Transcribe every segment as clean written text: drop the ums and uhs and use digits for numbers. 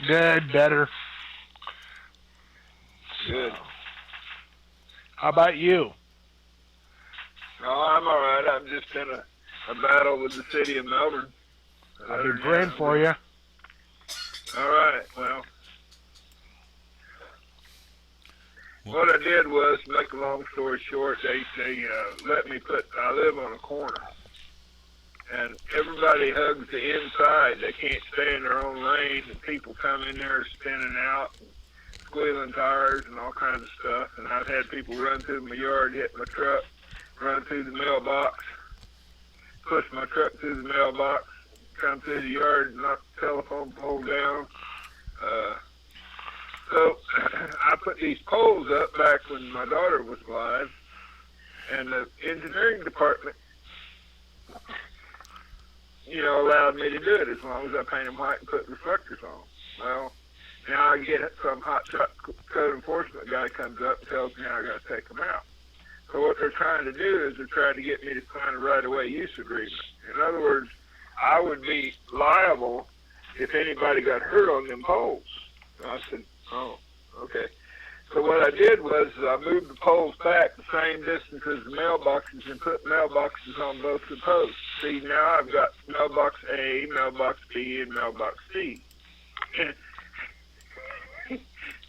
Good, better. Good. How about you? Oh, I'm all right. I'm just in a battle with the city of Melbourne. But I'll other be than that, praying I'm for good. you. All right. Well, Well, what I did was, make a long story short, they let me put. I live on a corner, and everybody hugs the inside. They can't stay in their own lane, and people come in there spinning out, squealing tires, and all kinds of stuff. And I've had people run through my yard, hit my truck, run through the mailbox, push my truck through the mailbox, come through the yard, knock the telephone pole down. Uh, so I put these poles up back when my daughter was alive, and the engineering department, allowed me to do it as long as I paint them white and put reflectors on. Well, now I get some hot shot code enforcement guy comes up and tells me how I got to take them out. So what they're trying to do is they're trying to get me to sign a right-of-way use agreement. In other words, I would be liable if anybody got hurt on them poles. And I said, oh, okay. So what I did was I moved the poles back the same distance as the mailboxes and put mailboxes on both the posts. See, now I've got mailbox A, mailbox B, and mailbox C.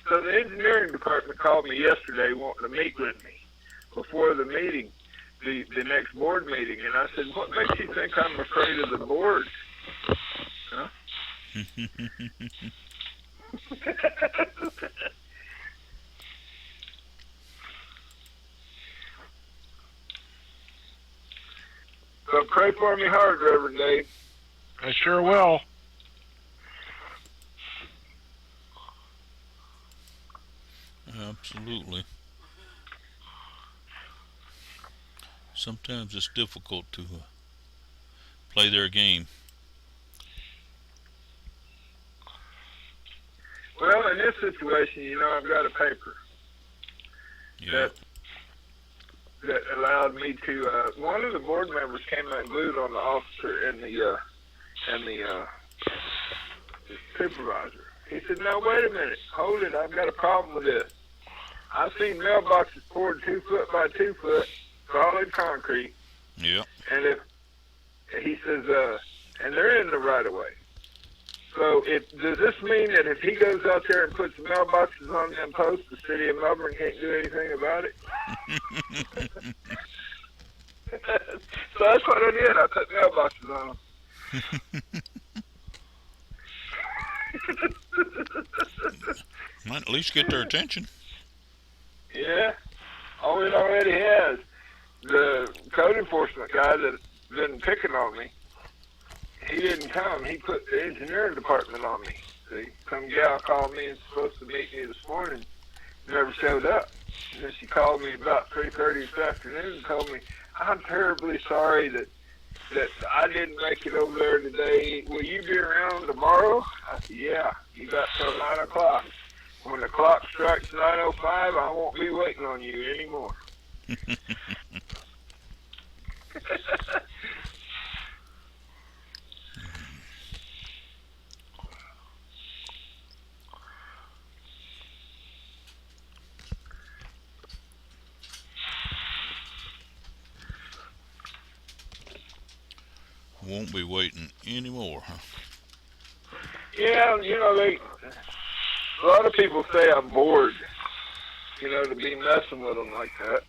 So the engineering department called me yesterday wanting to meet with me before the meeting, the next board meeting. And I said, what makes you think I'm afraid of the board? Huh? So pray for me hard, Reverend Dave. I sure will. absolutely. Sometimes it's difficult to play their game. Well, in this situation, I've got a paper Yeah. that that allowed me to. One of the board members came and glued on the officer and the supervisor. He said, "Now wait a minute, hold it. I've got a problem with this. I've seen mailboxes poured 2 foot by 2 foot, solid concrete, Yeah. and if he says, and they're in the right of way. So does this mean that if he goes out there and puts mailboxes on them posts, the city of Melbourne can't do anything about it?" So that's what I did. I put mailboxes on them. Might at least get their attention. Yeah. Oh, it already has. The code enforcement guy that's been picking on me, he didn't come. He put the engineering department on me. See, some gal called me and was supposed to meet me this morning, never showed up. And then she called me about 3:30 this afternoon and told me, "I'm terribly sorry that I didn't make it over there today. Will you be around tomorrow?" I said, "Yeah, you got till 9 o'clock. When the clock strikes 9:05, I won't be waiting on you anymore." Won't be waiting anymore, huh? Yeah, a lot of people say I'm bored, to be messing with them like that.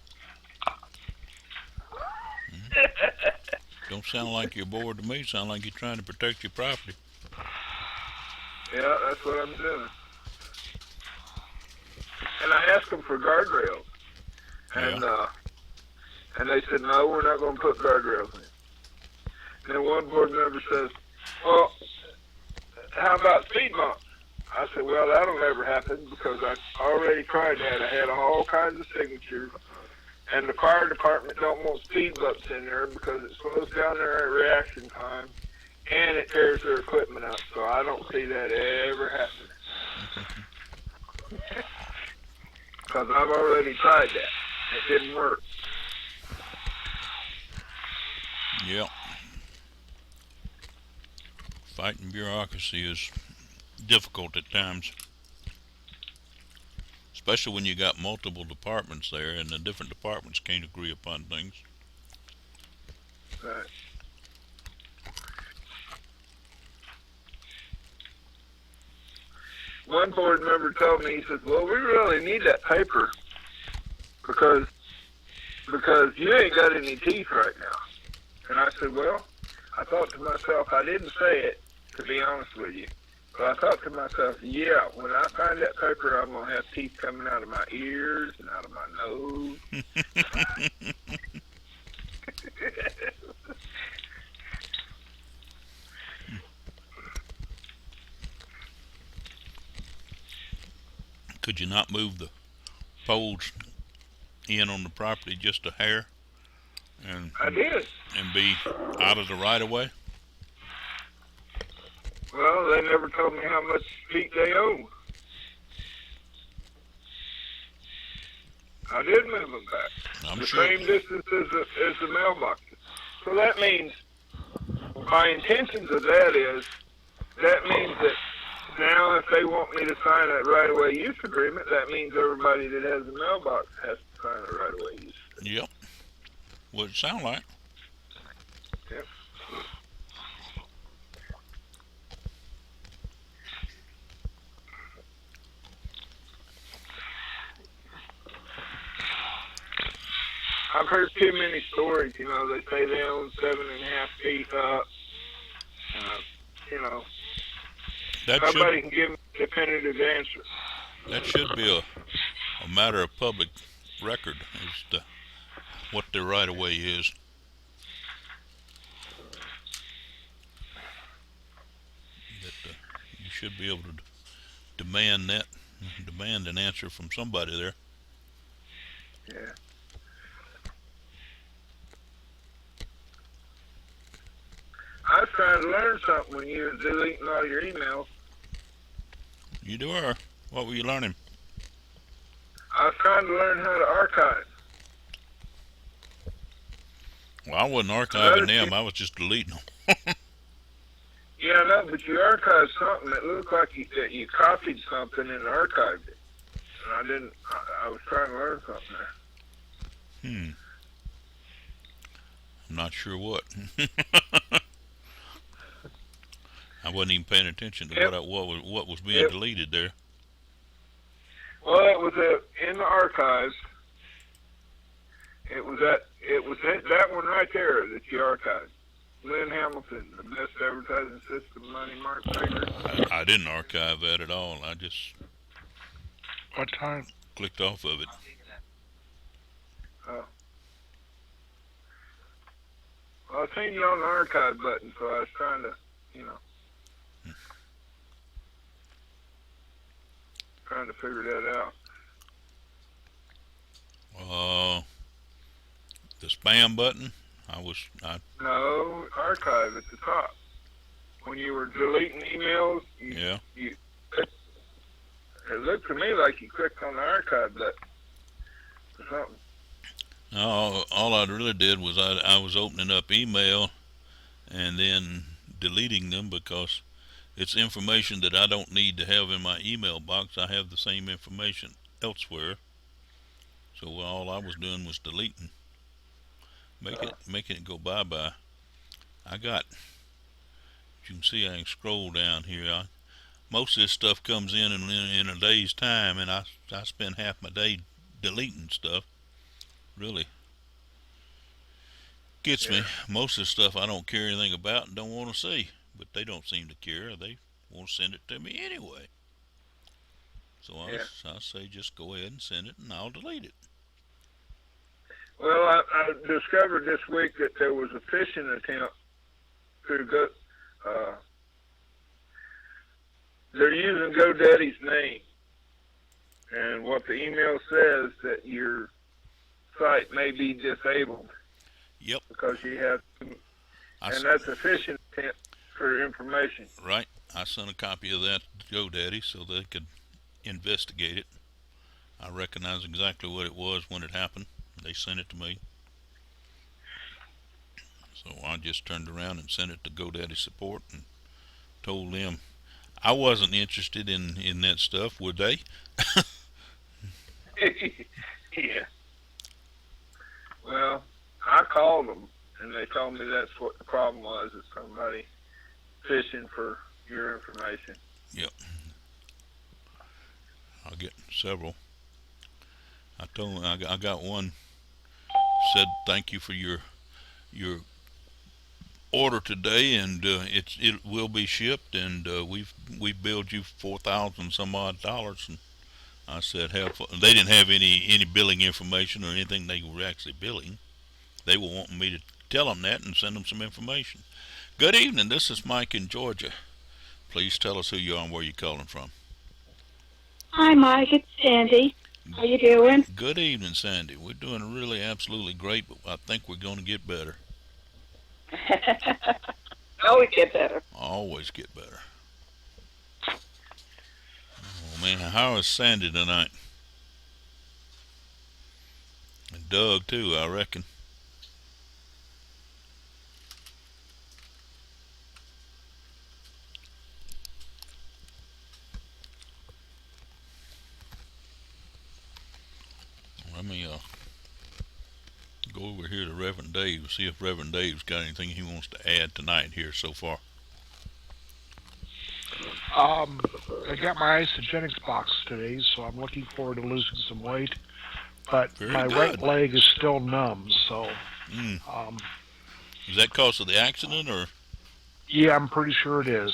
Don't sound like you're bored to me. Sound like you're trying to protect your property. Yeah, that's what I'm doing. And I asked them for guardrails, Yeah. and and they said, "No, we're not going to put guardrails in." And then one board member says, "Well, how about speed bumps?" I said, "Well, that'll never happen because I already tried that. I had all kinds of signatures, and the fire department don't want speed bumps in there because it slows down their reaction time and it tears their equipment up. So I don't see that ever happening because I've already tried that. It didn't work." Yeah. Fighting bureaucracy is difficult at times, especially when you got multiple departments there and the different departments can't agree upon things. Right. One board member told me, he says, well, we really need that paper because you ain't got any teeth right now. And I said, well, I thought to myself, I didn't say it, to be honest with you, but I thought to myself, yeah, when I find that paper, I'm going to have teeth coming out of my ears and out of my nose. Could you not move the poles in on the property just a hair and I did. be out of the right of way? Well, they never told me how much feet they own. I did move them back. I'm The sure. same distance as the mailbox. So that means, my intentions of that means that now if they want me to sign a right-of-way use agreement, that means everybody that has a mailbox has to sign a right-of-way use. Yep. What it sound like. Yep. I've heard too many stories, you know, they say they own 7.5 feet up. You know, That nobody should can give me a definitive answer. that should be a matter of public record as to what their right of way is. That you should be able to demand an answer from somebody there. Yeah. I was trying to learn something when you were deleting all your emails. You do are. What were you learning? I was trying to learn how to archive. Well, I wasn't archiving them. I was just deleting them. Yeah, I know, but you archived something that looked like that you copied something and archived it. And I didn't. I was trying to learn something there. I'm not sure what. I wasn't even paying attention to Yep. what was being Yep. deleted there. Well, it was in the archives. It was that one right there that you archived. Lynn Hamilton, the best advertising system, Money Mark Baker. I didn't archive that at all. I just What time? clicked off of it. Oh. Well, I seen you on the archive button, so I was trying to, trying to figure that out. The spam button. No, archive at the top. When you were deleting emails, Yeah. it looked to me like you clicked on the archive button or something. No, all I really did was I was opening up email and then deleting them because it's information that I don't need to have in my email box. I have the same information elsewhere. So all I was doing was deleting, making it go bye-bye. I got, as you can see, I can scroll down here. Most of this stuff comes in a day's time, and I spend half my day deleting stuff. Really gets me. Most of the stuff I don't care anything about and don't want to see, but they don't seem to care. They won't send it to me anyway. So I say just go ahead and send it, and I'll delete it. Well, I discovered this week that there was a phishing attempt through they're using GoDaddy's name, and what the email says that your site may be disabled. Yep. Because you have, and that's a phishing attempt for information. Right. I sent a copy of that to GoDaddy so they could investigate it. I recognize exactly what it was when it happened. They sent it to me. So I just turned around and sent it to GoDaddy support and told them I wasn't interested in that stuff, would they? Yeah. Well, I called them, and they told me that's what the problem was, is somebody fishing for your information. Yep. I'll get several. I told them I got one said thank you for your order today, and it will be shipped, and we've billed you $4,000 some odd dollars. And I said they didn't have any billing information or anything they were actually billing. They were wanting me to tell them that and send them some information. Good evening. This is Mike in Georgia. Please tell us who you are and where you're calling from. Hi, Mike. It's Sandy. How you doing? Good evening, Sandy. We're doing really absolutely great, but I think we're going to get better. Always get better. Always get better. Oh man, how is Sandy tonight? And Doug too, I reckon. Let me go over here to Reverend Dave, see if Reverend Dave's got anything he wants to add tonight here so far. I got my Isogenics box today, so I'm looking forward to losing some weight. But Very my good. right leg is still numb, so Is that cause of the accident or? yeah, I'm pretty sure it is,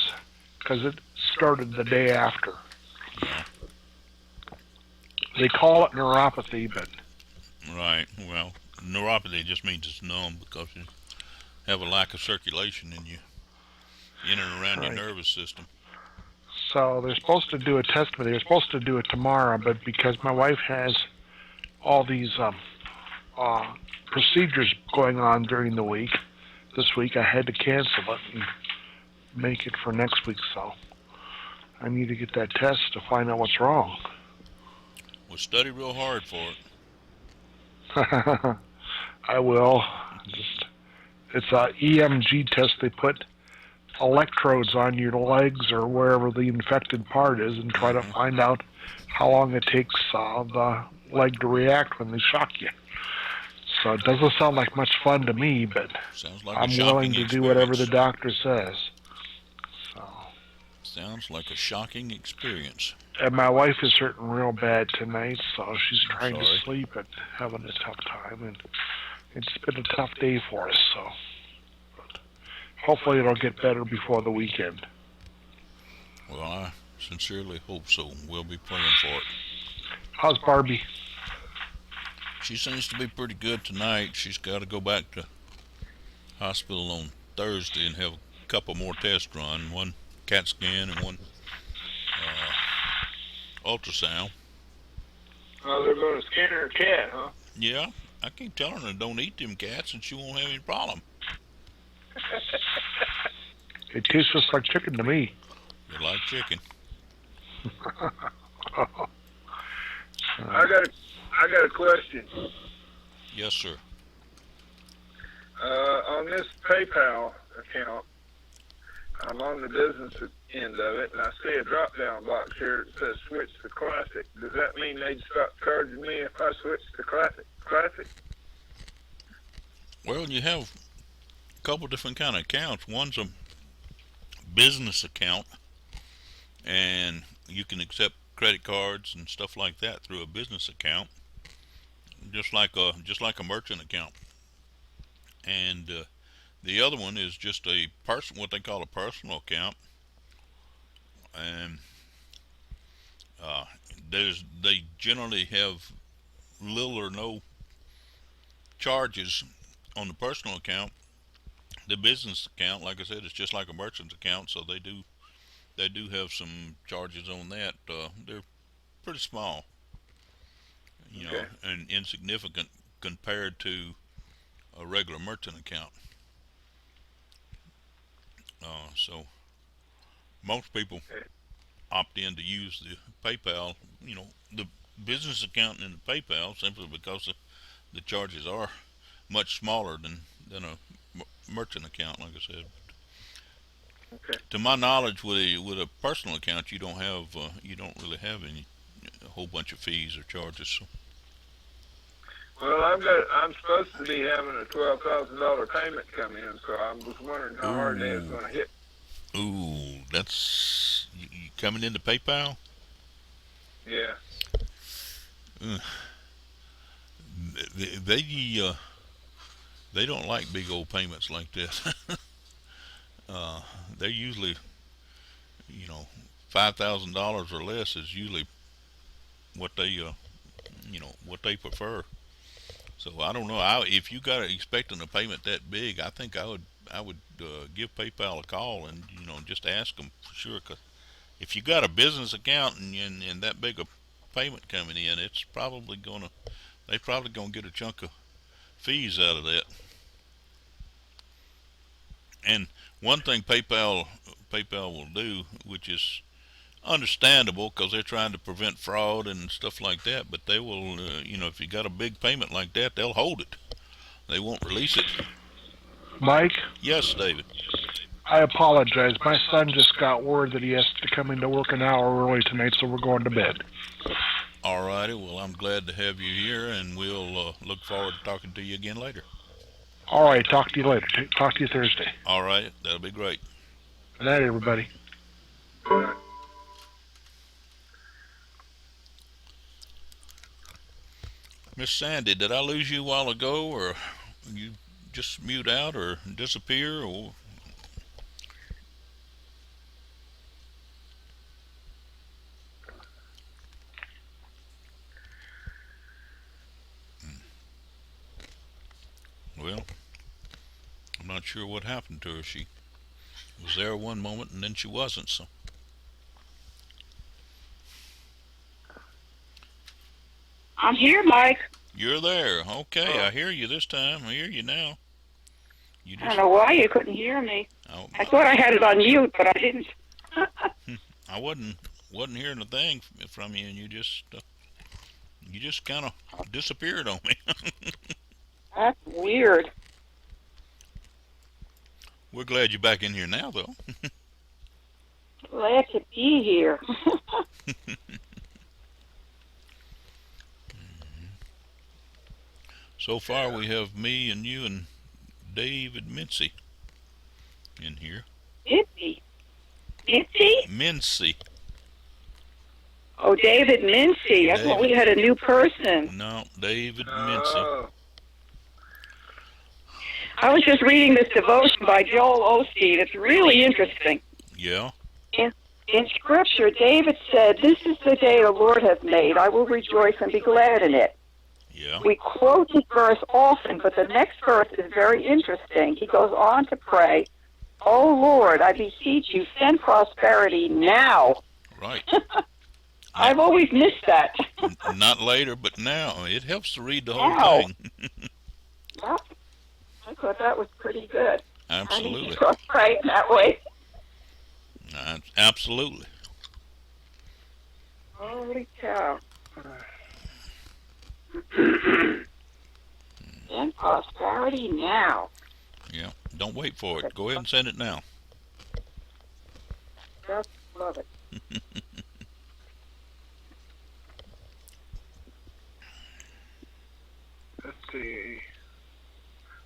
because it started the day after. Yeah. They call it neuropathy, but Right. Well, neuropathy just means it's numb because you have a lack of circulation in and around your Right. nervous system. so they're supposed to do a test, but they're supposed to do it tomorrow. But because my wife has all these procedures going on during the week, this week I had to cancel it and make it for next week. So I need to get that test to find out what's wrong. Well, study real hard for it. I will. It's a EMG test. They put electrodes on your legs or wherever the infected part is and try to find out how long it takes the leg to react when they shock you. So it doesn't sound like much fun to me, but Sounds like I'm a willing shocking to do whatever the experience. doctor says. So, Sounds like a shocking experience. and my wife is hurting real bad tonight, so she's trying to Sorry. sleep and having a tough time, and it's been a tough day for us. So, but hopefully it'll get better before the weekend. Well, I sincerely hope so. We'll be praying for it. How's Barbie? She seems to be pretty good tonight. She's got to go back to hospital on Thursday and have a couple more tests run. One CAT scan and one ultrasound. Oh, they're going to skin her cat, huh? Yeah, I keep telling her don't eat them cats and she won't have any problem. It tastes just like chicken to me. They like chicken. I got a question. Yes, sir. On this PayPal account, I'm on the business end of it, and I see a drop-down box here that says switch to classic. Does that mean they'd stop charging me if I switch to classic? Well, you have a couple different kind of accounts. One's a business account, and you can accept credit cards and stuff like that through a business account, just like a merchant account. And the other one is just what they call a personal account, and they generally have little or no charges on the personal account. The business account, like I said, is just like a merchant's account, so they do have some charges on that. They're pretty small, Okay. and insignificant compared to a regular merchant account. So most people opt in to use the PayPal, the business account and the PayPal, simply because the charges are much smaller than a merchant account, like I said. Okay. To my knowledge, with a personal account, you don't really have any a whole bunch of fees or charges. So. Well, I'm supposed to be having a $12,000 payment come in, so I was wondering how hard that's Ooh, going to hit. that's you coming into PayPal. Yeah. Uh, they they don't like big old payments like this. uh, they're usually, you know, $5,000 or less is usually what they what they prefer. So I don't know. If you got expecting a payment that big, I think I would give PayPal a call and just ask them for sure. 'Cause if you got a business account and that big a payment coming in, they probably gonna get a chunk of fees out of that. And one thing PayPal will do, which is understandable because they're trying to prevent fraud and stuff like that, but they will, if you got a big payment like that, they'll hold it. They won't release it. Mike, Yes, David. I apologize. My son just got word that he has to come into work an hour early tonight, so we're going to bed. All righty. Well, I'm glad to have you here, and we'll look forward to talking to you again later. All right, talk to you later. Talk to you Thursday. All right. That'll be great. Good night, everybody. Miss Sandy, did I lose you a while ago, or you just mute out or disappear, or? Well, I'm not sure what happened to her. She was there one moment and then she wasn't. So I'm here, Mike. you're there. Okay, I hear you this time. I hear you now. You I don't know why you couldn't hear me. Oh, I thought I had it on mute, but I didn't. I wasn't hearing a thing from you, and you just kind of disappeared on me. That's weird. We're glad you're back in here now, though. Glad to be here. So far, we have me and you and David Mincy in here. Mitzi. Mitzi? Mincy. Oh, David Mincy. I thought we had a new person. No, David Mincy. Oh, I was just reading this devotion by Joel Osteen. It's really interesting. Yeah. In Scripture, David said, "This is the day the Lord hath made. I will rejoice and be glad in it." Yeah. We quote this verse often, but the next verse is very interesting. He goes on to pray, "O Lord, I beseech you, send prosperity now." Right. I've always missed that. Not later, but now. It helps to read the whole Now. thing. Yep. I thought that was pretty good. Absolutely. I need to pray that way. Absolutely. Holy cow. Send prosperity now. Yeah. Don't wait for it. Go ahead and send it now. Just love it. let's see.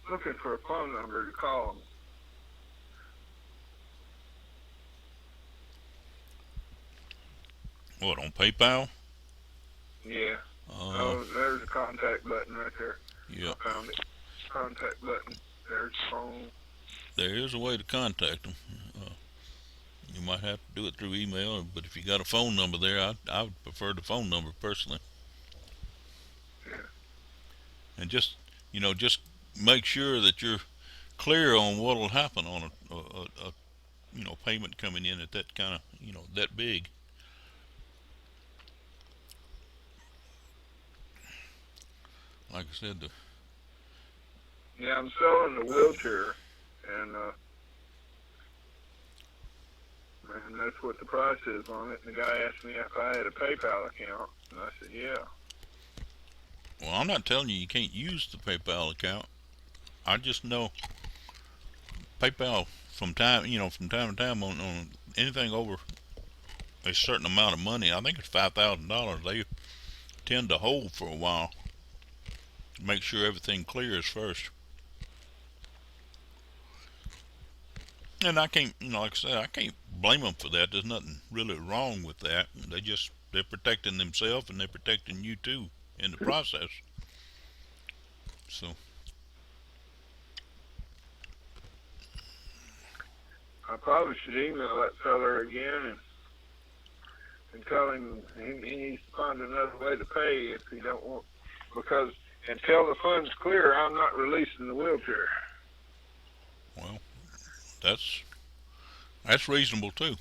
Looking for a phone number to call them. What, on PayPal? Yeah. Oh, there's a contact button right there. Yeah. I found it. Contact button. There's the phone. There is a way to contact them. You might have to do it through email, but if you got a phone number there, I would prefer the phone number personally. Yeah. And just make sure that you're clear on what will happen on a payment coming in at that kind of that big. Like I said, Yeah, I'm selling the wheelchair, and that's what the price is on it. And the guy asked me if I had a PayPal account, and I said, yeah. well, I'm not telling you can't use the PayPal account. I just know PayPal from time to time on anything over a certain amount of money. I think it's $5,000. They tend to hold for a while, make sure everything clears first. And I can't, like I said, I can't blame them for that. There's nothing really wrong with that. They're protecting themselves and they're protecting you too in the process. So I probably should email that feller again and tell him he needs to find another way to pay if he don't want, because until the funds clear, I'm not releasing the wheelchair. well, that's reasonable too,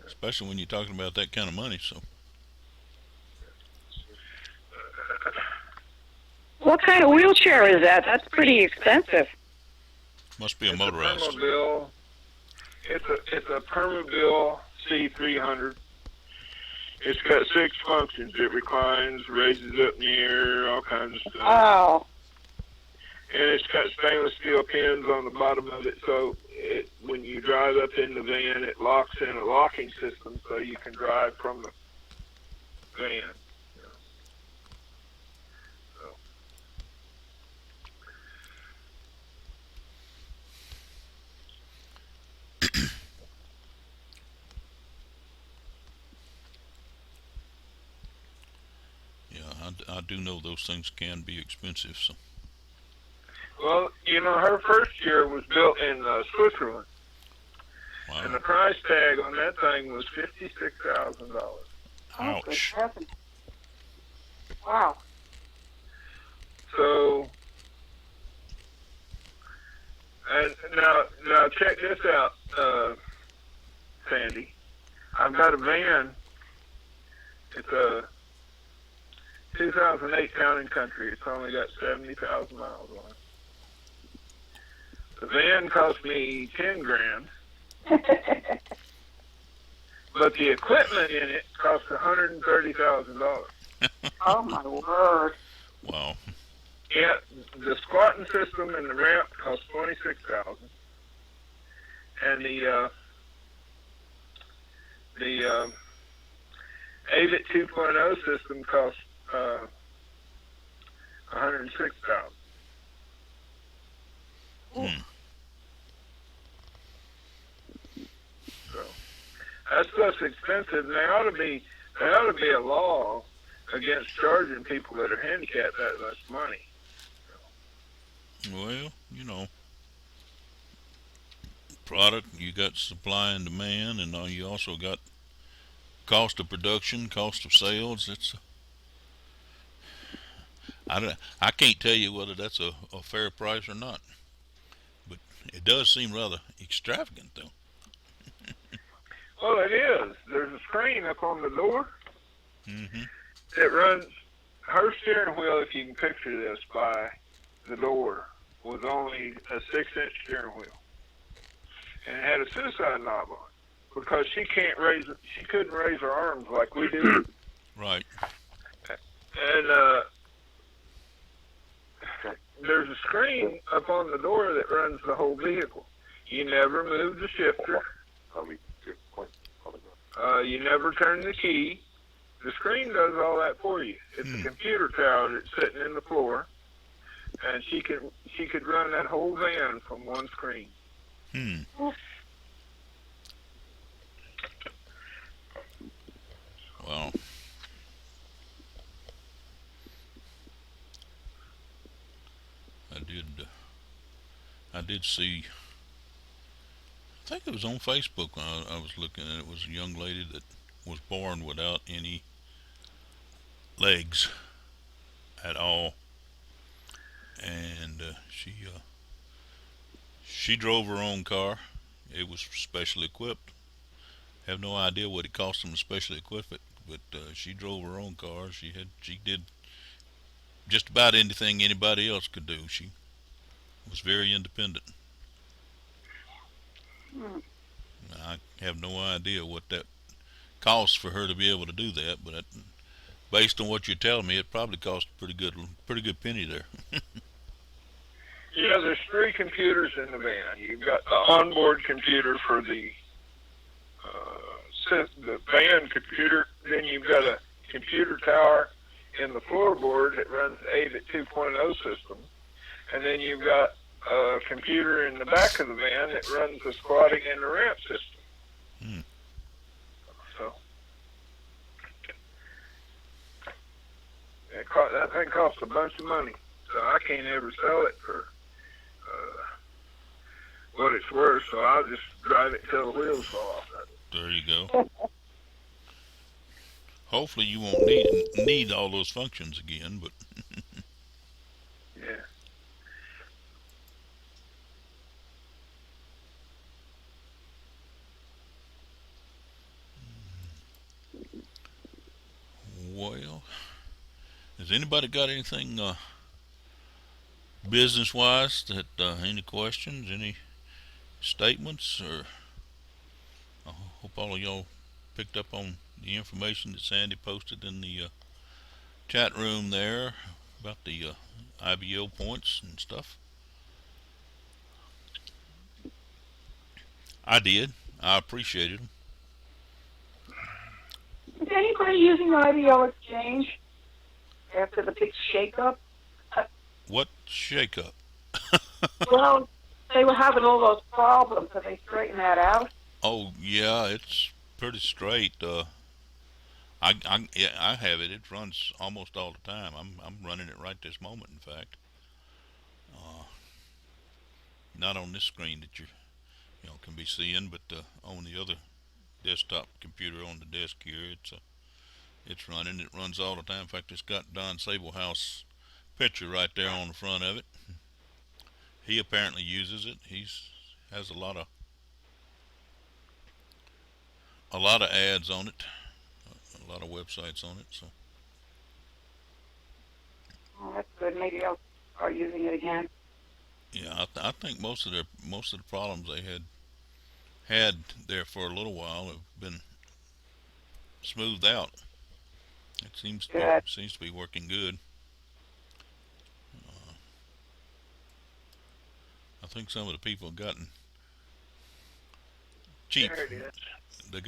especially when you're talking about that kind of money. So What kind of wheelchair is that? That's pretty expensive. must be a It's motorized. A Permobil. It's a Permobil C300. It's got 6 functions. It reclines, raises up in the air, all kinds of stuff. Wow. And it's got stainless steel pins on the bottom of it, so when you drive up in the van, it locks in a locking system so you can drive from the van. So. Yeah, I do know those things can be expensive. So Well, her first year was built in Switzerland, and the wow, price tag on that thing was $56,000. Oh, good ouch. heavens. Wow. So, and now check this out, Sandy. I've got a van. It's a 2008 Town and Country. It's only got 70,000 miles on it. The van cost me $10,000, but the equipment in it cost $130,000. Oh, my word. Wow. Yeah, the squatting system and the ramp cost $26,000, and the AVIT 2.0 system cost $106,000. Hmm. So that stuff's expensive, and there ought to be a law against charging people that are handicapped that much money. Well, product, you got supply and demand, and you also got cost of production, cost of sales. I can't tell you whether that's a fair price or not, but it does seem rather extravagant, though. Well, it is. There's a screen up on the door. Mm-hmm. It runs her steering wheel, if you can picture this, by the door was only a 6-inch steering wheel, and it had a suicide knob on it because she couldn't raise her arms like we do. Right. And there's a screen up on the door that runs the whole vehicle. You never move the shifter. You never turn the key. The screen does all that for you. It's a computer tower that's sitting in the floor, and she could run that whole van from one screen. Wow. I did see. I think it was on Facebook when I was looking, and it was a young lady that was born without any legs at all, and she drove her own car. It was specially equipped. Have no idea what it cost them to specially equip it, but she drove her own car. She did just about anything anybody else could do. She was very independent. I have no idea what that costs for her to be able to do that, but based on what you're telling me, it probably cost a pretty good penny there. Yeah, there's three computers in the van. You've got the onboard computer for the van computer. Then you've got a computer tower in the floorboard that runs AVIT 2.0 system. And then you've got a computer in the back of the van that runs the squatting and the ramp system. Hmm. So that thing costs a bunch of money. So I can't ever sell it for what it's worth. So I'll just drive it till the wheels fall off. There you go. Hopefully you won't need all those functions again, but Yeah. well, has anybody got anything business-wise that any questions, any statements, or I hope all of y'all picked up on the information that Sandy posted in the chat room there about the IBO points and stuff. I did. I appreciated them. Is anybody using IBO Exchange after the big shakeup? What shake-up? Well, they were having all those problems. Have they straightened that out? Oh yeah, it's pretty straight. Yeah, I have it. It runs almost all the time. I'm running it right this moment. In fact, not on this screen that you can be seeing, but on the other desktop computer on the desk here, it's running. It runs all the time. In fact, it's got Don Sablehouse picture right there on the front of it. He apparently uses it. Has a lot of ads on it, a lot of websites on it. So Oh, that's good. Maybe I'll start using it again. yeah, I think most of the problems they had there for a little while have been smoothed out. It seems to be working good. I think some of the people have gotten cheap. There it is. They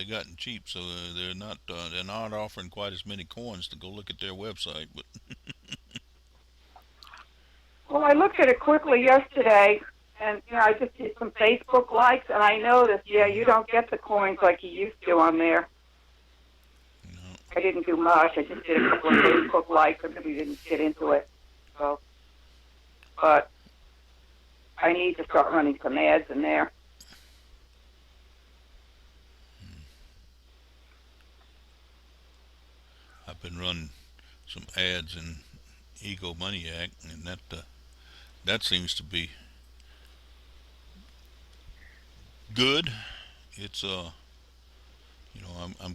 gotten cheap, so they're not offering quite as many coins to go look at their website. But Well, I looked at it quickly yesterday, and I just did some Facebook likes, and I noticed, you don't get the coins like you used to on there. no, I didn't do much. I just did a couple of Facebook likes. I really didn't get into it. So, but I need to start running some ads in there. I've been running some ads in Egomaniac, and that seems to be good. It's I'm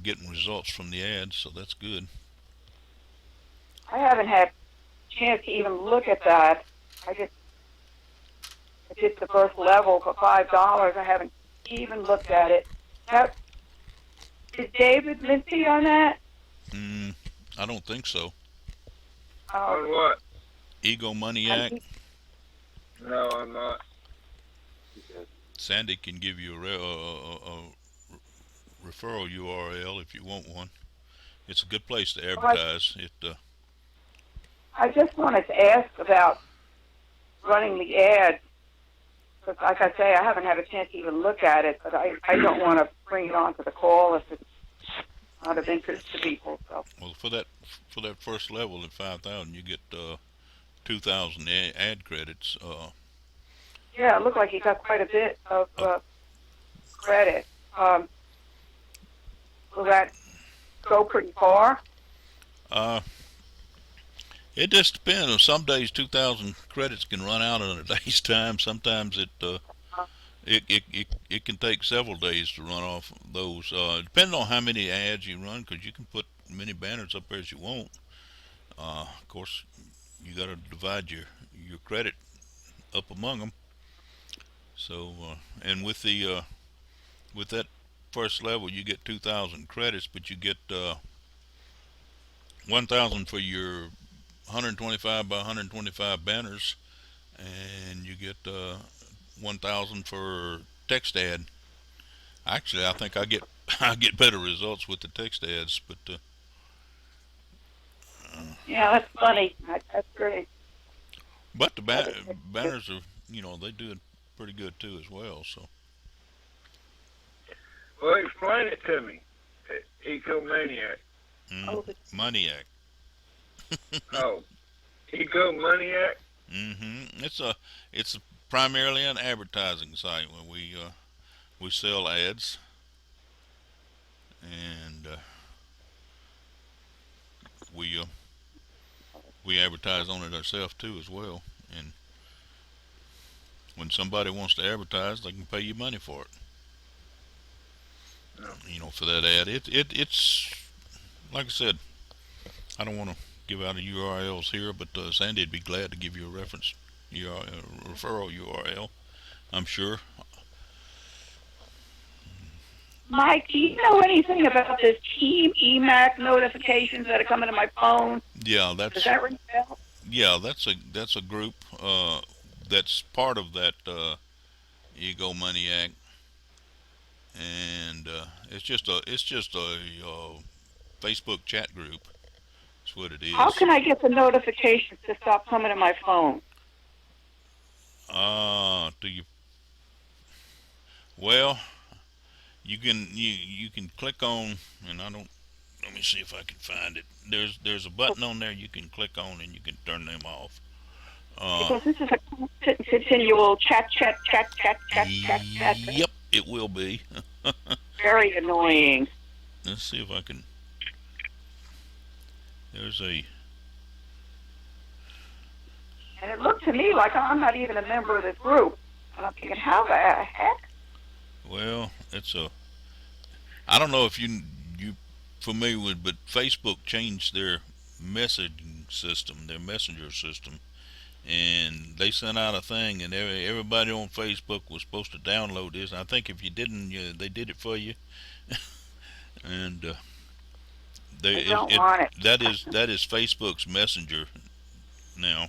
getting results from the ads, so that's good. I haven't had a chance to even look at that. I did the first level for $5. I haven't even looked at it. Now, is David Lindsay on that? I don't think so. On what? Egomaniac. No, I'm not. Sandy can give you a referral URL if you want one. It's a good place to advertise. I just wanted to ask about running the ads. Because, like I say, I haven't had a chance to even look at it, but I don't want to bring it onto the call if it's not of interest to people. So. Well, for that first level at 5,000, you get 2,000 ad credits. Yeah, it looked like he got quite a bit of credit. Will that go pretty far? It just depends. Some days 2,000 credits can run out in a day's time. Sometimes it can take several days to run off those. Depending on how many ads you run, because you can put many banners up there as you want. Of course, you got to divide your credit up among them. So, and with that first level, you get 2,000 credits, but you get 1,000 for your 125 by 125 banners, and you get 1,000 for text ad. Actually, I think I get I get better results with the text ads, but Yeah, that's funny. That's great. but the That is good. banners are, they do it pretty good too as well. So Well, explain it to me. Ecomaniac. mm, Oh, the, Moniac. Oh, Ecomaniac. It's primarily an advertising site where we sell ads, and we we advertise on it ourselves too as well. And when somebody wants to advertise, they can pay you money for it. No. For that ad. It's like I said. I don't want to give out URLs here, but Sandy'd be glad to give you a reference referral URL. I'm sure. Mike, do you know anything about this Team EMAC notifications that are coming to my phone? Yeah, Does that ring a bell? that's a group that's part of that Egomaniac, and it's just a Facebook chat group. That's what it How is. can I get the notifications to stop coming to my phone? Do you? Well, you can click on, and I don't. Let me see if I can find it. There's a button on there you can click on, and you can turn them off. Uh, Because this is a constant, continual chat, chat, chat, chat, chat, chat, chat. yep, it will be. Very annoying. Let's see if I can. There's a. And it looked to me like I'm not even a member of this group. And I'm thinking, how the heck? Well, it's a. I don't know if you familiar with, but Facebook changed their messaging system, their messenger system, and they sent out a thing, and everybody on Facebook was supposed to download this. I think if you didn't, they did it for you, and I don't want it. that is Facebook's messenger now.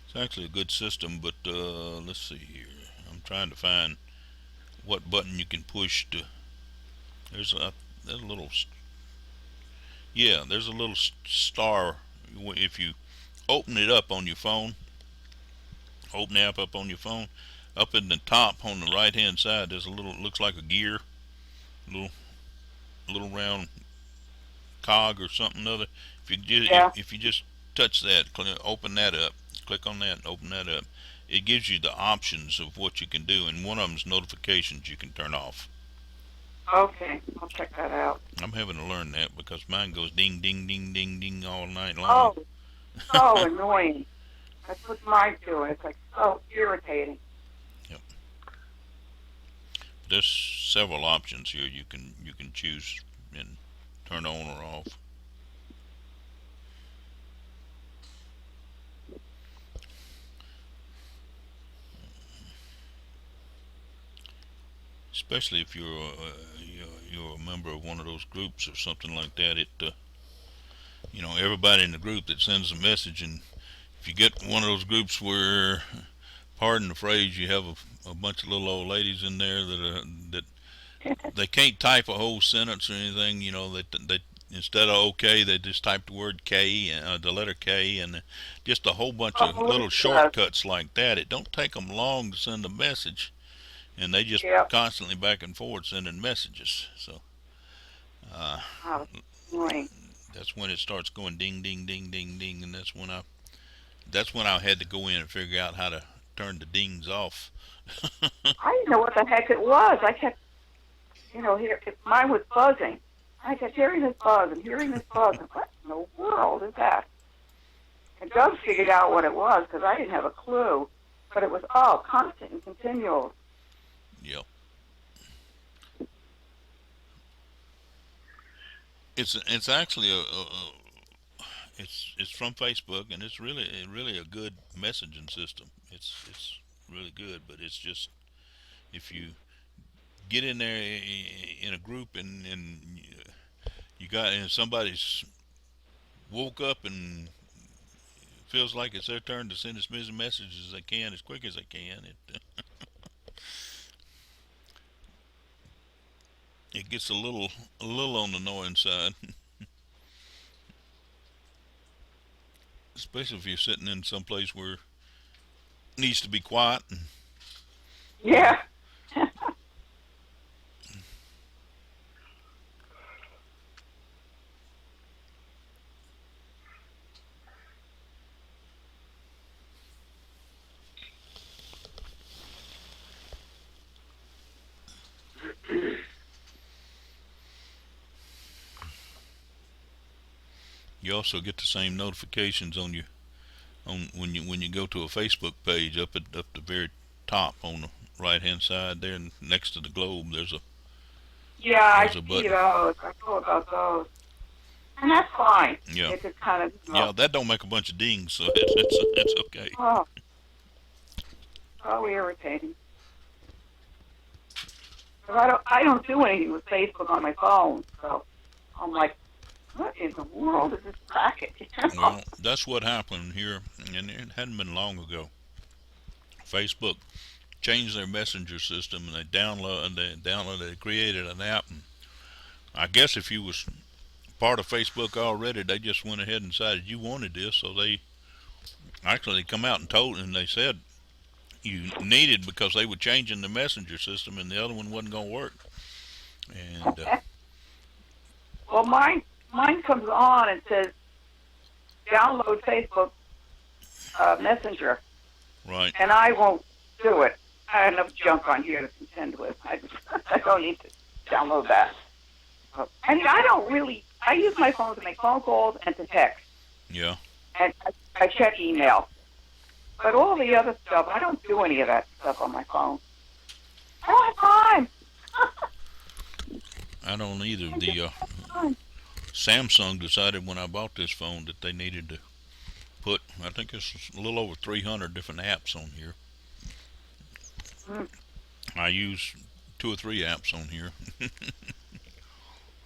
It's actually a good system, but let's see here. I'm trying to find what button you can push to. There's a little. Yeah, there's a little star. If you open it up on your phone, open the app up on your phone, up in the top on the right hand side, there's a little. Looks like a gear, little little round cog or something other. Yeah. If you just touch that, open that up, click on that, and open that up, it gives you the options of what you can do, and one of them is notifications you can turn off. Okay, I'll check that out. I'm having to learn that because mine goes ding, ding, ding, ding, ding all night long. Oh, so annoying. That's what mine doing. It's like so irritating. Yep. There's several options here you can choose and turn on or off. Especially if you're a member of one of those groups or something like that. Everybody in the group that sends a message, and if you get one of those groups where, pardon the phrase, you have a bunch of little old ladies in there that they can't type a whole sentence or anything. They instead of okay, they just type the word K, the letter K, and just a whole bunch of little shortcuts like that. It don't take them long to send a message, and they just Yep. constantly back and forth sending messages. So uh, Oh, annoying. that's when it starts going ding, ding, ding, ding, ding, and that's when I had to go in and figure out how to turn the dings off. I didn't know what the heck it was. I kept, mine was buzzing. I kept hearing this buzz and hearing this buzz. And what in the world is that? And Doug figured out what it was because I didn't have a clue. But it was all constant and continual. Yep. It's actually it's from Facebook, and it's really a good messaging system. It's really good, but it's just if you get in there in a group and you got and somebody's woke up and feels like it's their turn to send as many messages as they can, as quick as they can, it gets a little on the annoying side. Especially if you're sitting in some place where it needs to be quiet. And, Yeah. you also get the same notifications on when you go to a Facebook page up the very top on the right hand side there next to the globe. There's a I There's a see button. those. I know about those. And that's fine. Yeah. It's just kind of, Yeah, that don't make a bunch of dings, so it's okay. oh, so irritating. 'Cause I don't do anything with Facebook on my phone, so I'm like, what in the world is this racket? Well, that's what happened here, and it hadn't been long ago. Facebook changed their messenger system, and they created an app. And I guess if you was part of Facebook already, they just went ahead and decided you wanted this, so they actually come out and they said you needed, because they were changing the messenger system, and the other one wasn't going to work. And Well, mine comes on and says, download Facebook Messenger, right, and I won't do it. I have enough junk on here to contend with. I don't need to download that. And I use my phone to make phone calls and to text. yeah. And I check email. But all the other stuff, I don't do any of that stuff on my phone. I don't have time. I don't either. The Samsung decided when I bought this phone that they needed to put, I think it's a little over 300 different apps on here. I use 2 or 3 apps on here.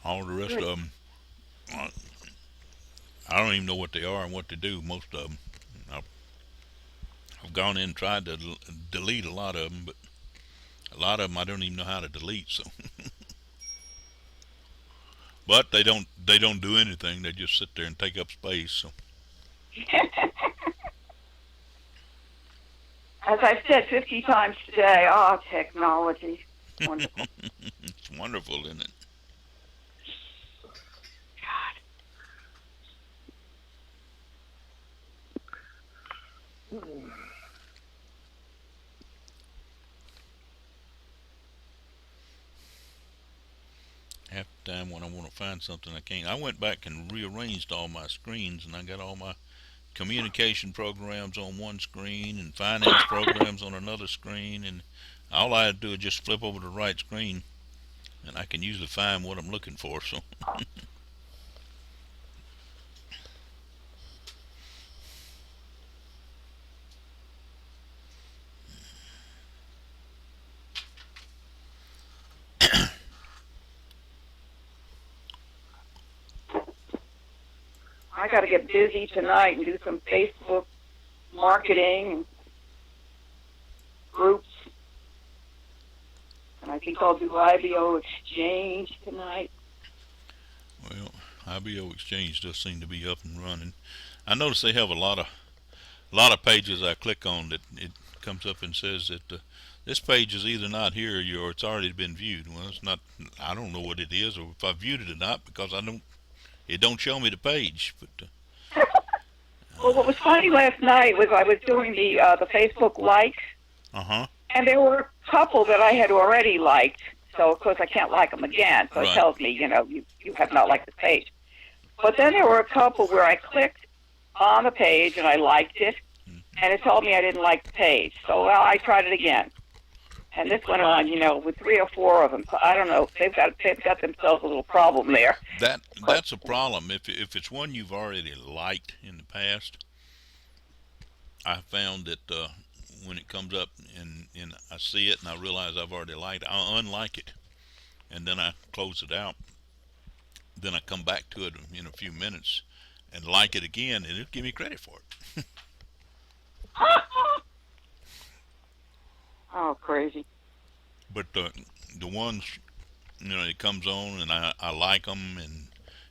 All the rest of them, I don't even know what they are and what to do. Most of them, I've gone in and tried to delete a lot of them, but a lot of them I don't even know how to delete. So, but they don't do anything. They just sit there and take up space. So, As I've said 50 times today, technology. Wonderful. it's wonderful, isn't it? Half the time when I want to find something I can't. I went back and rearranged all my screens, and I got all my communication programs on one screen and finance programs on another screen, and all I had to do is just flip over to the right screen, and I can usually find what I'm looking for. So I got to get busy tonight and do some Facebook marketing and groups. And I think I'll do IBO Exchange tonight. well, IBO Exchange does seem to be up and running. I notice they have a lot of pages I click on that it comes up and says that this page is either not here or it's already been viewed. Well, it's not. I don't know what it is, or if I viewed it or not, because it don't show me the page. But Well, what was funny last night was I was doing the Facebook likes, and there were a couple that I had already liked. So of course I can't like them again. So Right. it tells me, you have not liked the page. But then there were a couple where I clicked on the page and I liked it, and it told me I didn't like the page. So I tried it again, and this went on, with 3 or 4 of them. So I don't know. They've got themselves a little problem there. that's a problem. If it's one you've already liked in the past, I found that when it comes up and I see it and I realize I've already liked it, I unlike it, and then I close it out. Then I come back to it in a few minutes, and like it again, and it'll give me credit for it. Oh, crazy. But the ones, it comes on and I like them,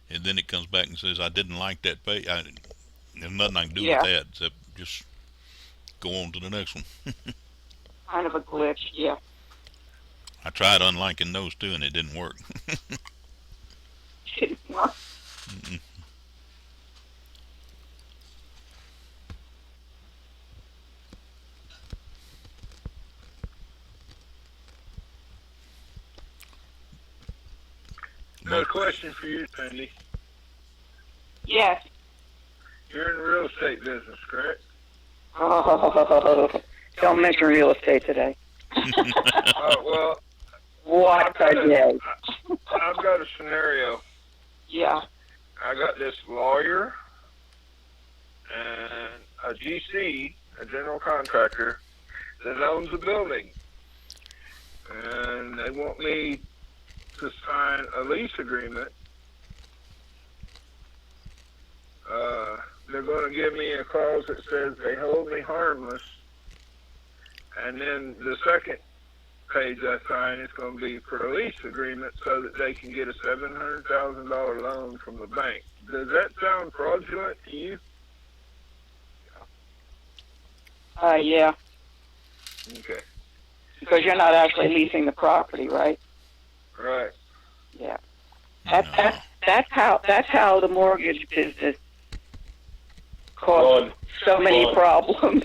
and then it comes back and says I didn't like that page. There's nothing I can do with Yeah. that except just go on to the next one. Kind of a glitch, yeah. I tried unliking those too, and it didn't work. Mm-mm. Got a question for you, Cindy. Yes. You're in the real estate business, correct? Oh, don't mention real estate today. Well, What a day. I've got a scenario. Yeah. I got this lawyer and a GC, a general contractor, that owns a building. And they want me to sign a lease agreement. They're going to give me a clause that says they hold me harmless. And then the second page I sign is going to be for a lease agreement so that they can get a $700,000 loan from the bank. Does that sound fraudulent to you? Yeah. Okay. Because you're not actually leasing the property, right? Right. Yeah. No. That's how the mortgage business caused so many problems.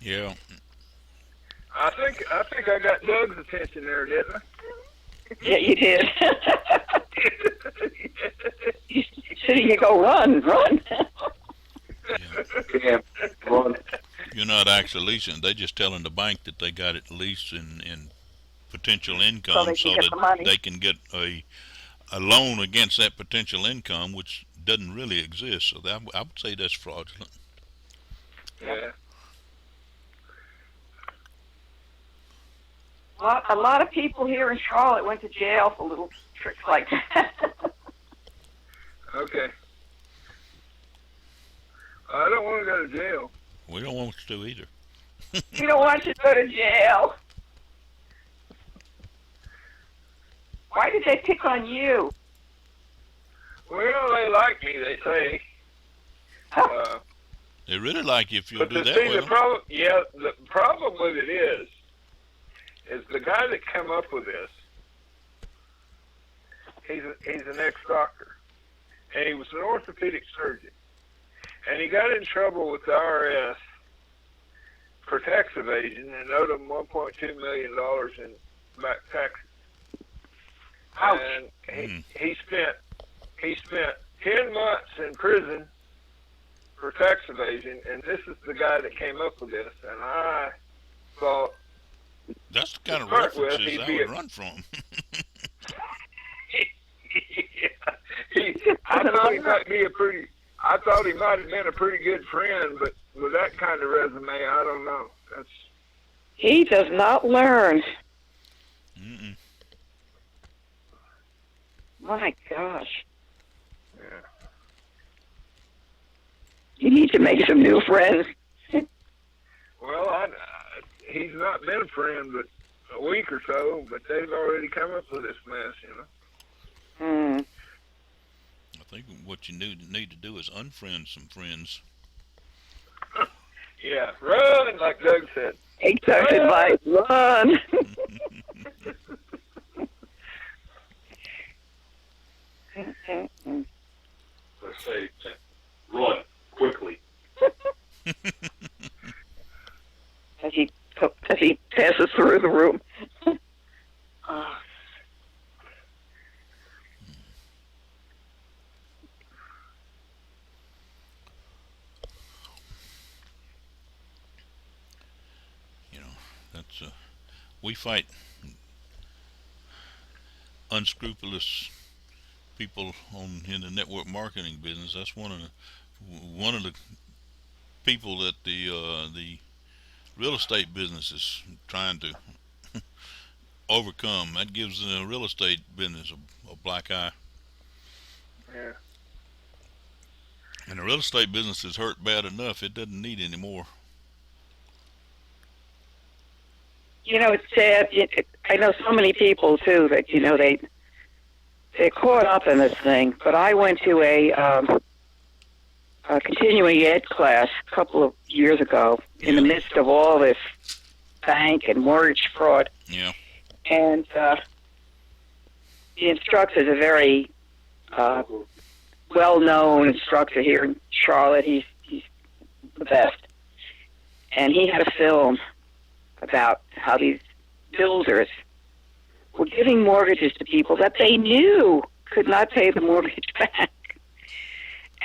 Yeah. I think I got Doug's attention there, didn't I? Yeah, you did. You said you go run. Yeah. Run. You're not actually leasing. They just telling the bank that they got it leased in potential income, they can get the money. they can get a loan against that potential income, which doesn't really exist. So I would say that's fraudulent. Yeah. A lot of people here in Charlotte went to jail for little tricks like that. Okay. I don't want to go to jail. We don't want you to either. We don't want you to go to jail. Why did they pick on you? Well, they like me, they say. They really like you if you'll But do the that thing, with the them. problem, yeah, the problem with it is the guy that came up with this. He's an ex-doctor, and he was an orthopedic surgeon, and he got in trouble with the IRS for tax evasion and owed them $1.2 million in back taxes. Ouch. And he spent 10 months in prison for tax evasion, and this is the guy that came up with this. And I thought, That's the kind of start with, references he'd I be would a- run from. I thought he might have been a pretty good friend, but with that kind of resume, I don't know. That's He does not learn. Mm-mm. My gosh. yeah. You need to make some new friends. Well, he's not been a friend but a week or so, but they've already come up with this mess, you know. Hmm. I think what you need to do is unfriend some friends. Yeah, run, like Doug said. Take Doug's advice. Run. Let's say, run quickly. as he passes through the room. That's we fight unscrupulous people in the network marketing business. That's one of the people that the real estate business is trying to overcome. That gives the real estate business a black eye. Yeah. And the real estate business is hurt bad enough. It doesn't need any more. You know, it's sad. I know so many people too that they're caught up in this thing. But I went to a continuing ed class a couple of years ago in the midst of all this bank and mortgage fraud. Yeah. And the instructor is a very well-known instructor here in Charlotte. He's the best. And he had a film about how these builders were giving mortgages to people that they knew could not pay the mortgage back.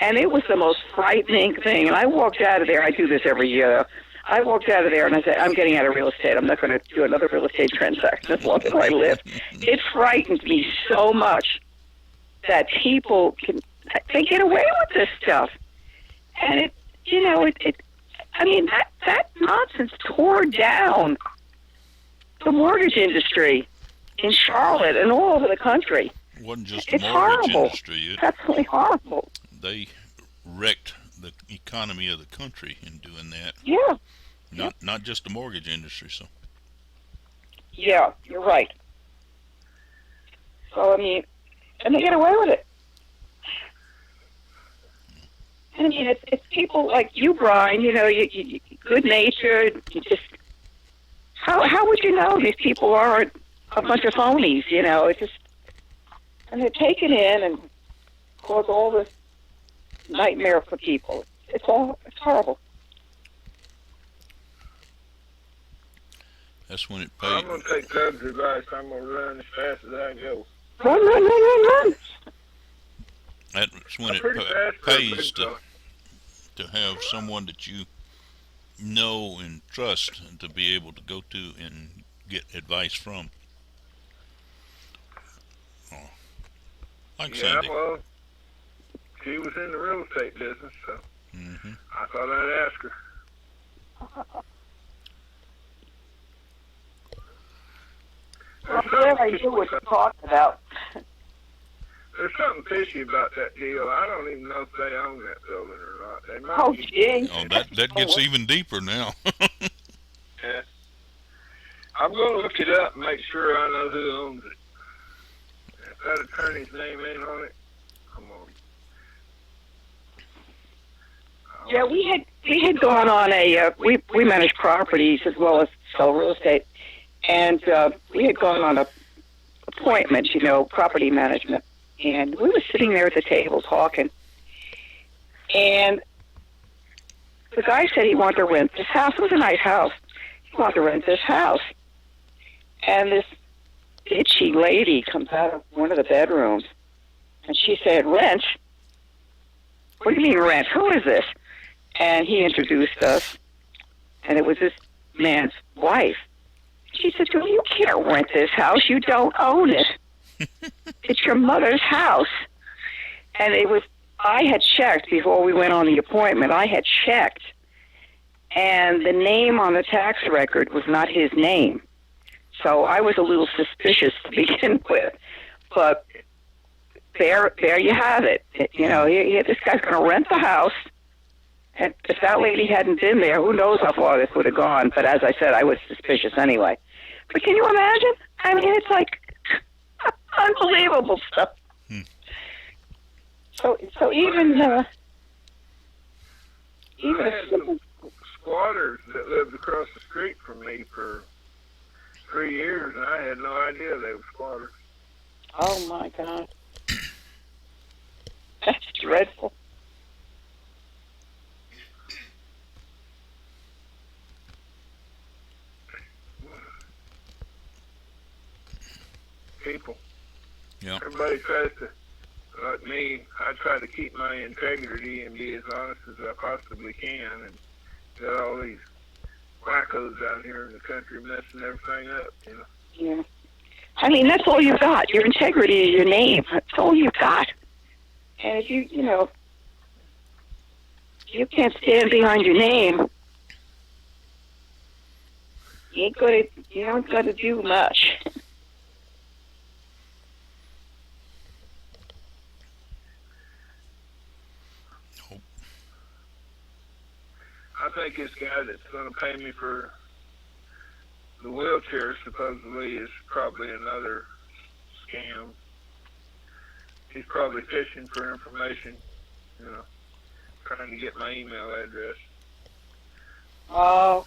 And it was the most frightening thing. And I walked out of there. I do this every year. I walked out of there and I said, I'm getting out of real estate. I'm not going to do another real estate transaction as long as I live. It frightened me so much that people they get away with this stuff. And that nonsense tore down the mortgage industry in Charlotte and all over the country. It wasn't just the It's mortgage horrible. industry. It's absolutely horrible. They wrecked the economy of the country in doing that. Yeah. Not just the mortgage industry. So. Yeah, you're right. So, and they get away with it. And it's people like you, Brian, you good-natured, you just, how would you know these people aren't a bunch of phonies, and they take it in and cause all this nightmare for people. It's horrible. That's when it I'm paid. going to take Doug's advice. I'm going to run as fast as I go. Run. That's when it Pretty fast for a big pays fella. to have someone that you know and trust and to be able to go to and get advice from. Oh. Like Yeah, Sandy. well, she was in the real estate business, so Mm-hmm. I thought I'd ask her. Well, I'm glad I knew what you're talking about. There's something fishy about that deal. I don't even know if they own that building or not. They might. Oh, be- gee. Oh, that gets even deeper now. Yeah. I'm going to look it up and make sure I know who owns it. If that attorney's name ain't on it, come on. Yeah, we had gone on a we manage properties as well as sell real estate, and we had gone on a appointment, property management, and we were sitting there at the table talking, and the guy said he wanted to rent this house. It was a nice house. He wanted to rent this house, and this bitchy lady comes out of one of the bedrooms, and she said, "Rent? What do you mean rent? Who is this?" And he introduced us, and it was this man's wife. She said, "Well, you can't rent this house. You don't own it. It's your mother's house." And I had checked before we went on the appointment. I had checked, and the name on the tax record was not his name. So I was a little suspicious to begin with. But there you have it. This guy's going to rent the house. And if that lady hadn't been there, who knows how far this would have gone. But as I said, I was suspicious anyway. But can you imagine? It's like unbelievable stuff. So even I a had simple, some squatters that lived across the street from me for 3 years, and I had no idea they were squatters. oh my God, that's dreadful. People. Yeah. Everybody tries to, like me, I try to keep my integrity and be as honest as I possibly can, and got all these wackos out here in the country messing everything up, Yeah. That's all you've got. Your integrity is your name. That's all you've got. And if you can't stand behind your name, you aren't gonna do much. think this guy that's going to pay me for the wheelchair supposedly is probably another scam. He's probably fishing for information, trying to get my email address. Oh.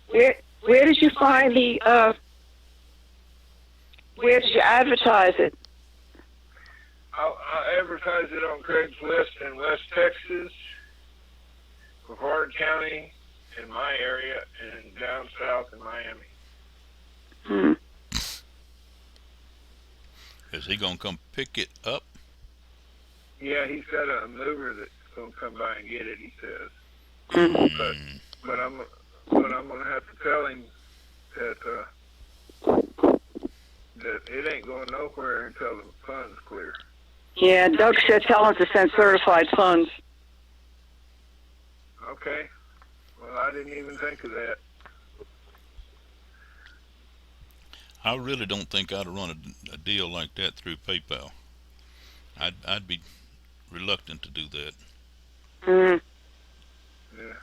Where did you find the, where did you advertise it? I advertise it on Craigslist in West Texas, Brevard County, in my area, and down south in Miami. Hmm. Is he gonna come pick it up? Yeah, he's got a mover that's going to come by and get it, he says. Mm-hmm. But I'm going to have to tell him that it ain't going nowhere until the funds clear. Yeah, Doug said tell him to send certified funds. Okay. Well, I didn't even think of that. I really don't think I'd run a deal like that through PayPal. I'd be reluctant to do that. Mm. Yeah.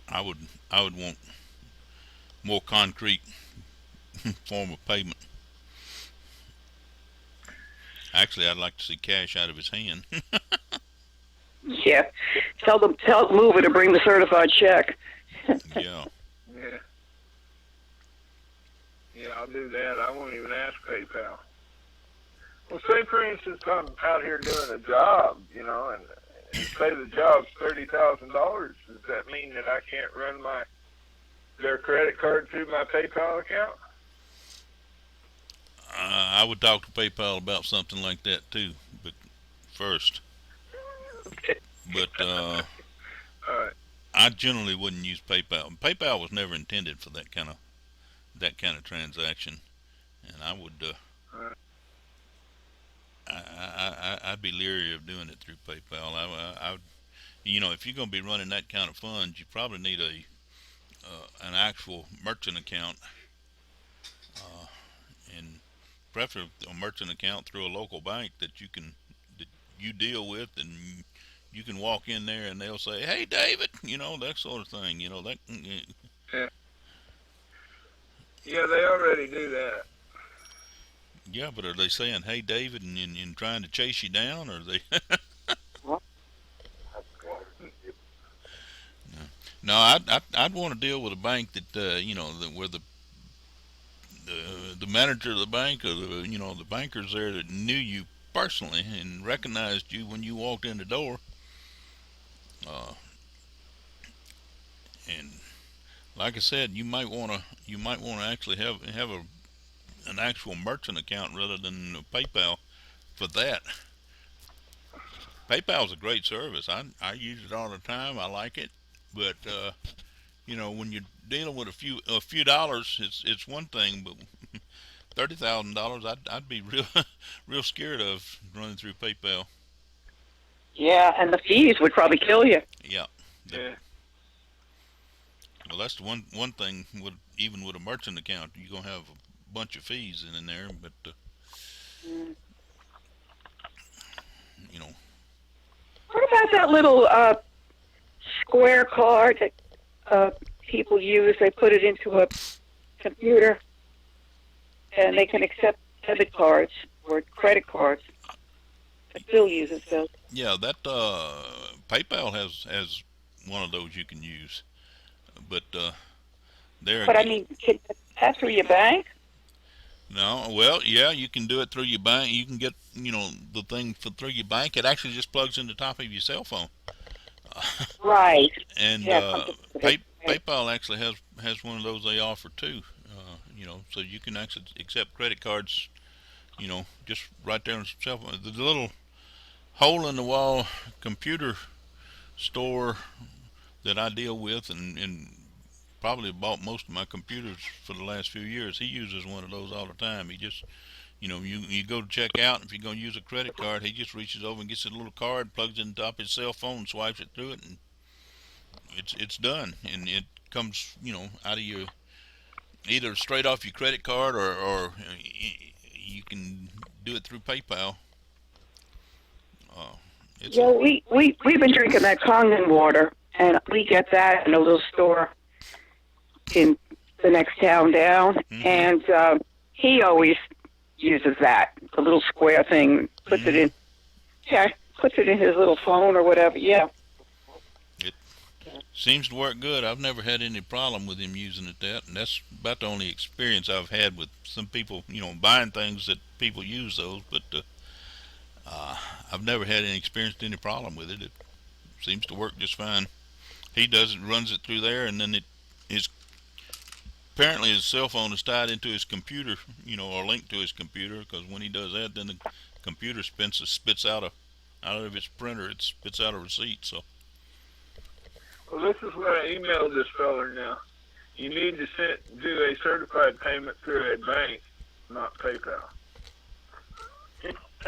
I would want more concrete form of payment. Actually, I'd like to see cash out of his hand. Yeah. Tell the mover to bring the certified check. Yeah. Yeah. Yeah, I'll do that. I won't even ask PayPal. Well, say, for instance, I'm out here doing a job, and say the job's $30,000. Does that mean that I can't run their credit card through my PayPal account? I would talk to PayPal about something like that too, but first. But All right. I generally wouldn't use PayPal. PayPal was never intended for that kind of transaction, and I would. I'd be leery of doing it through PayPal. I if you're going to be running that kind of funds, you probably need an actual merchant account, and preferably a merchant account through a local bank that you deal with, and you can walk in there and they'll say, "Hey, David," that sort of thing. That. Yeah, they already do that. Yeah, but are they saying, "Hey, David," and trying to chase you down, or are they? No, I'd want to deal with a bank that where the manager of the bank, or the bankers there that knew you personally and recognized you when you walked in the door, and like I said, you might want to actually have an actual merchant account rather than PayPal for that. PayPal's a great service. I use it all the time. I like it, but when you're dealing with a few dollars, it's one thing, but $30,000, I'd be real scared of running through PayPal. Yeah, and the fees would probably kill you. Yeah. Yeah. Well, that's the one thing even with a merchant account, you're gonna have a bunch of fees in there, but What about that little square card that people use? They put it into a computer, and they can accept debit cards or credit cards. Bill uses those. Yeah, that PayPal has one of those you can use, but there. But I mean, can that through your bank? No, well, yeah, you can do it through your bank. You can get the thing through your bank. It actually just plugs in the top of your cell phone. Right. And Yeah, PayPal actually has one of those they offer too. So you can actually accept credit cards. Just right there on the cell phone. The little hole in the wall computer store that I deal with and probably bought most of my computers for the last few years, he uses one of those all the time. He just you go to check out, and if you're going to use a credit card, he just reaches over and gets a little card, plugs it in the top of his cell phone, swipes it through it, and it's done. And it comes out of your either straight off your credit card, or you can do it through PayPal. It's Yeah, we've been drinking that Kangen water, and we get that in a little store in the next town down, and he always uses that, the little square thing, puts it in, puts it in his little phone or whatever, yeah. It seems to work good. I've never had any problem with him using it and that's about the only experience I've had with some people, buying things that people use those, but I've never had any experienced any problem with it. It seems to work just fine. He does it, runs it through there, and then apparently his cell phone is tied into his computer, or linked to his computer, because when he does that, then the computer spits out of its printer, it spits out a receipt. So. Well, this is what I emailed this feller now. You need to do a certified payment through a bank, not PayPal.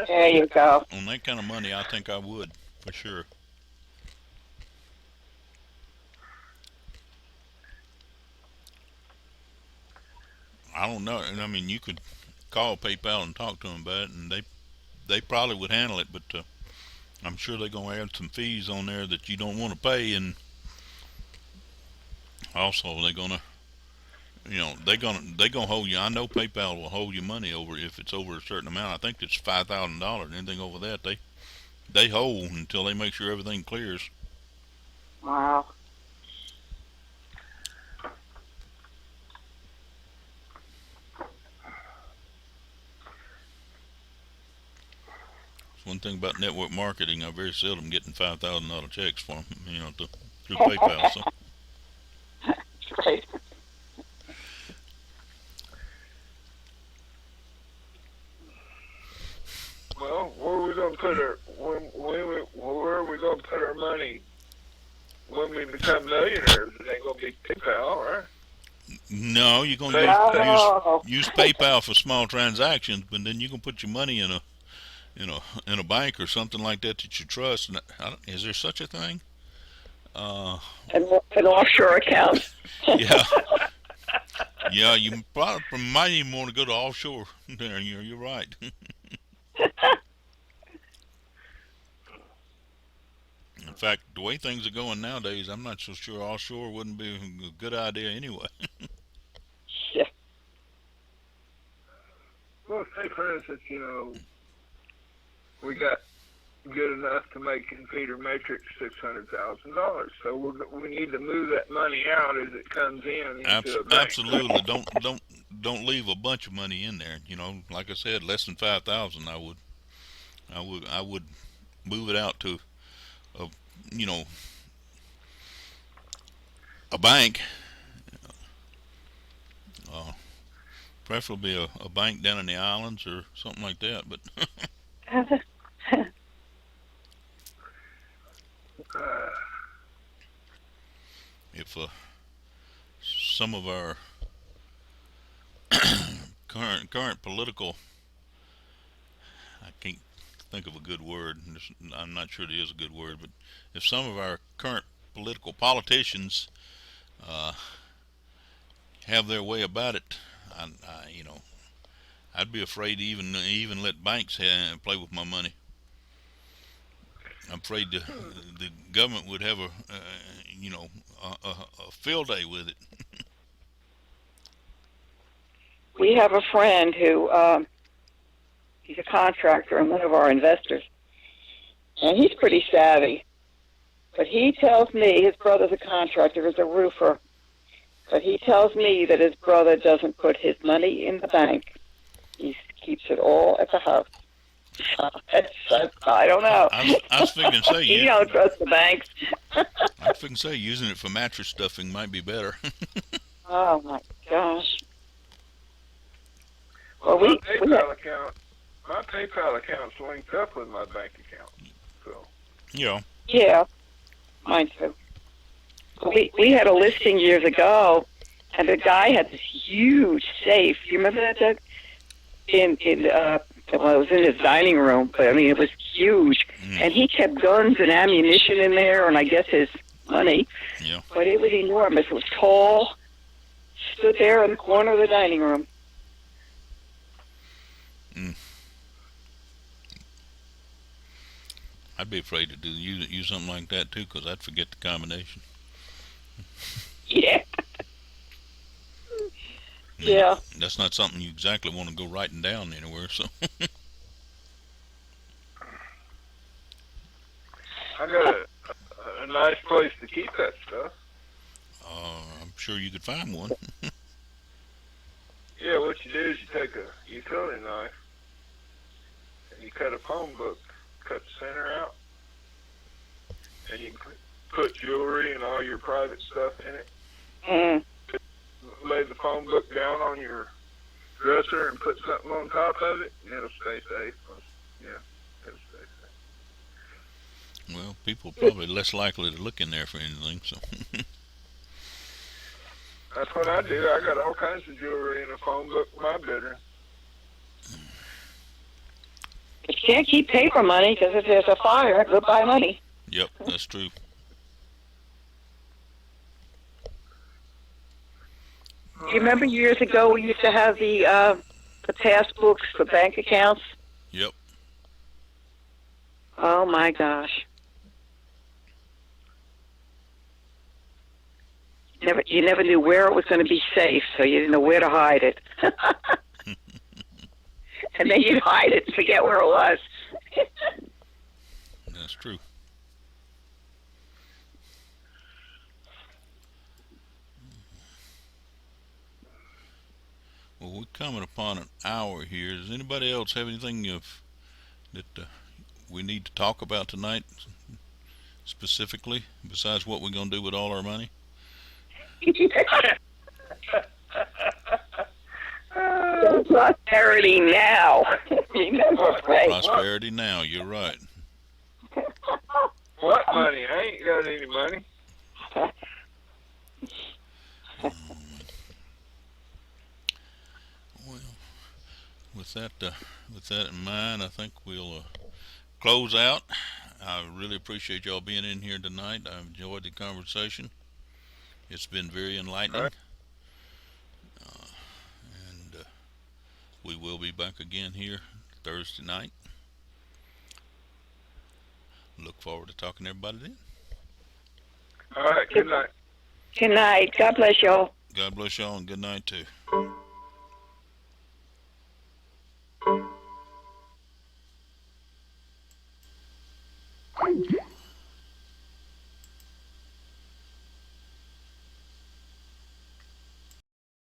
There you go. On that kind of money, I think I would, for sure. I don't know. I mean, you could call PayPal and talk to them about it, and they probably would handle it, but I'm sure they're going to add some fees on there that you don't want to pay, and also they're going to, they're going to hold you. I know PayPal will hold your money over if it's over a certain amount. I think it's $5,000. Anything over that, they hold until they make sure everything clears. Wow. One thing about network marketing, I very seldom getting $5,000 checks for them, through PayPal. So. Right. Well, where are we going to put where are we going to put our money when we become millionaires? It ain't going to be PayPal, right? No, you're going No. to use PayPal for small transactions, but then you can put your money in a bank or something like that you trust. And is there such a thing? An offshore account. Yeah. Yeah, you probably might even want to go to offshore. There, you're right. In fact, the way things are going nowadays, I'm not so sure offshore wouldn't be a good idea anyway. Yeah. Well, say for instance, we got good enough to make Confeeder Matrix $600,000, so we need to move that money out as it comes in into a bank. Absolutely, don't leave a bunch of money in there. Like I said, less than 5,000, I would move it out to a bank, preferably a bank down in the islands or something like that. But if some of our current political, I can't think of a good word, I'm not sure there is a good word, but if some of our current politicians have their way about it, I'd be afraid to even let banks play with my money. I'm afraid the government would have a field day with it. We have a friend who, he's a contractor and one of our investors, and he's pretty savvy. But he tells me, his brother's a contractor, is a roofer, but he tells me that his brother doesn't put his money in the bank. He keeps it all at the house. I don't know. I was figuring to say he don't trust the banks. I was figuring to say using it for mattress stuffing might be better. Oh my gosh. Well, my PayPal account's linked up with my bank account. So. Yeah, mine too. We had a listing years ago, and the guy had this huge safe. Do you remember that, Doug? Well, it was in his dining room, but I mean, it was huge. And he kept guns and ammunition in there, and I guess his money. Yeah. But it was enormous. It was tall. Stood there in the corner of the dining room. I'd be afraid to use something like that too, 'cause I'd forget the combination. Yeah. I mean, Yeah. That's not something you exactly want to go writing down anywhere. So I got a nice place to keep that stuff. I'm sure you could find one. Yeah, what you do is you take a utility knife and you cut a phone book, cut the center out, and you can put jewelry and all your private stuff in it. Mm. Lay the phone book down on your dresser and put something on top of it, and it'll stay safe. Yeah, it'll stay safe. Well, people are probably less likely to look in there for anything. So That's what I do. I got all kinds of jewelry in a phone book in my bedroom. But you can't keep paper money because if there's a fire, goodbye money. yep, that's true. You remember years ago we used to have the passbooks for bank accounts? Yep. Oh my gosh. You never knew where it was going to be safe, so you didn't know where to hide it. And then you'd hide it and forget where it was. That's true. Well, we're coming upon an hour here. Does anybody else have anything that we need to talk about tonight, specifically, besides what we're going to do with all our money? Prosperity now. Right. Prosperity now, you're right. What money? I ain't got any money. Well, with that in mind, I think we'll close out. I really appreciate y'all being in here tonight. I've enjoyed the conversation. It's been very enlightening. Right. And we will be back again here Thursday night. Look forward to talking to everybody then. All right, good night. Good night. God bless y'all. God bless y'all and good night too.